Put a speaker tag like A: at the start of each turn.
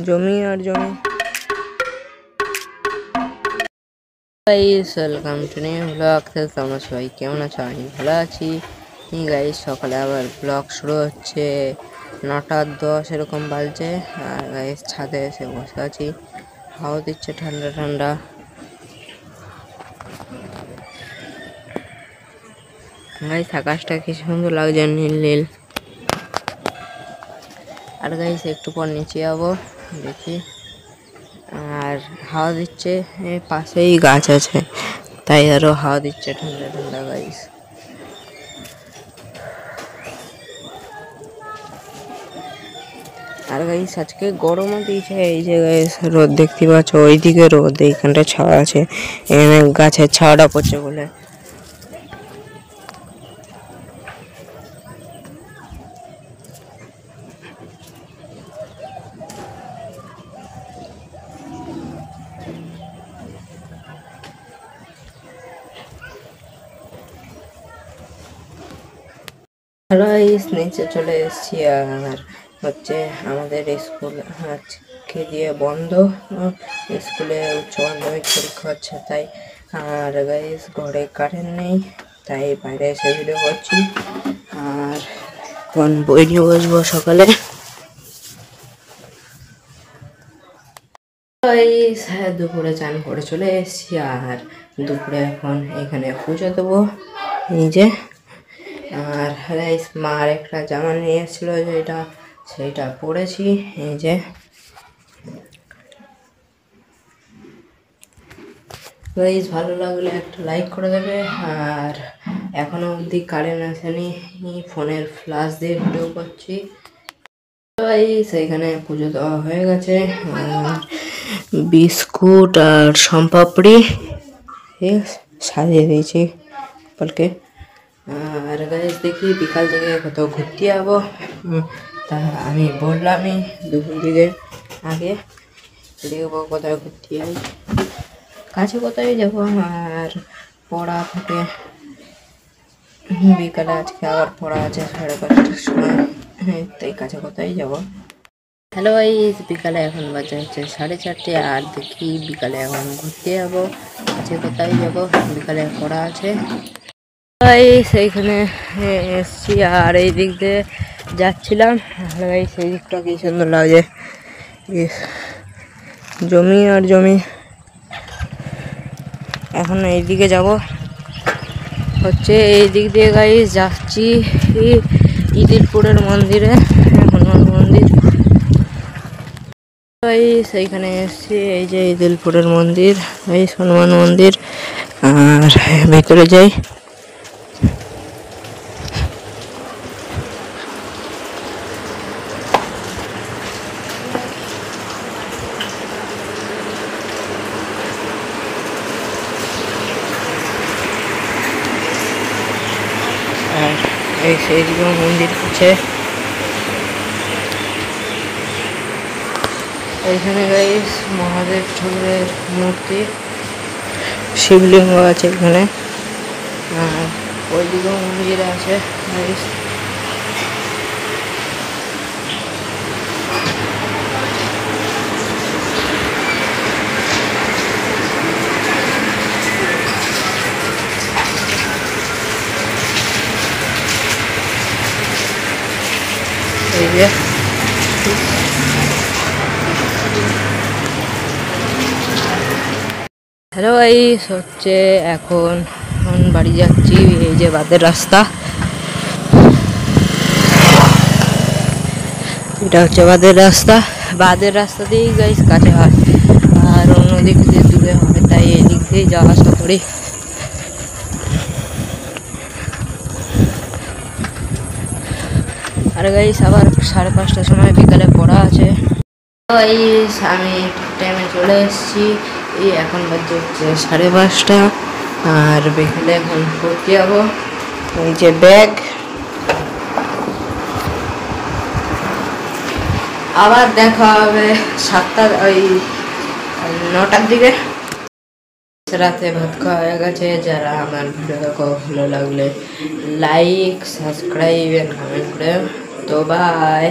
A: জমি আর জমি। Guys welcome to new blog. তোমরা সবাই কেমন আছো? আমি ভালো আছি গাইস। সকালে আবার ব্লগ শুরু হচ্ছে, 9:10 এরকম বাজছে। আর গাইস ছাদে এসে বসে আছি, হাওয়া দিচ্ছে ঠান্ডা ঠান্ডা। গাইস আকাশটা কি সুন্দর লাগছে, নীল নীল। আর গাইস একটু পর নিচে যাবো, দেখি। আর হাওয়া দিচ্ছে, পাশেই গাছ আছে, তাই আরো হাওয়া দিচ্ছে ঠান্ডা ঠান্ডা গাইস। আর গাইস আজকে গরমও দিয়েছে। এই যে গাইস রোদ দেখতে পাচ্ছ, ওইদিকে রোদ, এইখানটা ছাওয়া আছে, এখানে গাছের ছাওয়াটা পড়ছে বলে। হ্যালো গাইস, নিচে চলে এসেছি। আর হচ্ছে আমাদের স্কুল আজকে দিয়ে বন্ধ, স্কুলে উচ্চ মাধ্যমিক পরীক্ষা হচ্ছে তাই। আর গাইস ঘরে কারেন্ট নেই, তাই বাইরে এসে ভিডিও করছি। আর এখন বই নিয়ে বসবো সকালে। হ্যাঁ, দুপুরে চান করে চলে এসেছি। আর দুপুরে এখন এখানে পুজো দেবো, এই যে। আর গাইস মার একটা জামা নিয়ে এসেছিলো, যেটা সেইটা পরেছি, এই যে। গাইস ভালো লাগলে একটা লাইক করে দেবে। আর এখনো অবধি কারেন্ট আসেনি, ফোনের ফ্ল্যাশ দিয়ে ভিডিও করছি। গাইস এখানে পুজো দেওয়া হয়ে গেছে। বিস্কুট আর সম্পাপড়ি সাজিয়ে দিয়েছি পালকে। আর গাইস দেখি বিকাল থেকে কোথাও ঘুরতে যাবো, তা আমি বললামই দুপুর দিকে আগে দেখবো কোথাও ঘুরতে যাই, কাছে কোথায় যাবো। আর পড়া থাকে বিকালে, আজকে আবার পড়া আছে 5:30টার সময়, তাই কাছে কোথায় যাবো। হ্যালো গাইস, বিকালে এখন বাজে হচ্ছে 4:30। আর দেখি বিকালে এখন ঘুরতে যাবো, কাছে কোথায় যাবো, বিকালে পড়া আছে। সেইখানে এসছি আর এই দিক দিয়ে যাচ্ছিলাম। সেই দিকটা কি সুন্দর লাগছে, জমি আর জমি। এখন এই দিকে যাব, হচ্ছে এই দিক দিয়ে গাইস যাচ্ছি ইদিলপুরের মন্দিরে, হনুমান মন্দির। সেইখানে এসছি, এই যে ইদিলপুরের মন্দির, এই হনুমান মন্দির। আর ভেতরে যাই। আর এই সেই দিকেও মন্দির আছে। এইখানে গাইস মহাদেব ঠাকুরের মূর্তি, শিবলিঙ্গ আছে এখানে। আর ওই দিকেও মন্দির আছে গাইস। এই যে হ্যালো গাইস, হচ্ছে এখন বাড়ি যাচ্ছি। এই যে বাদের রাস্তা, এটা হচ্ছে বাদের রাস্তা। বাদের রাস্তা দিয়েই গাইস কাছে হয়, আর অন্য দিক দিয়ে দূরে হয়, তাই এই দিক দিয়েই যাওয়া আসা করি। আর গাইস আবার 5:30টার সময় বিকালে পড়া আছে। গাইস আমি ঠিক টাইমে চলে এসেছি, এই এখন বাজে হচ্ছে 5:30। আর বিকেলে এখন পড়তে যাবো, এই যে ব্যাগ। আবার দেখা হবে 9টার দিকে। রাতে ভাত খাওয়া হয়ে গেছে। যারা আমার ভিডিও দেখো, ভালো লাগলে লাইক, সাবস্ক্রাইব এন্ড কমেন্ট করে। তো বাই।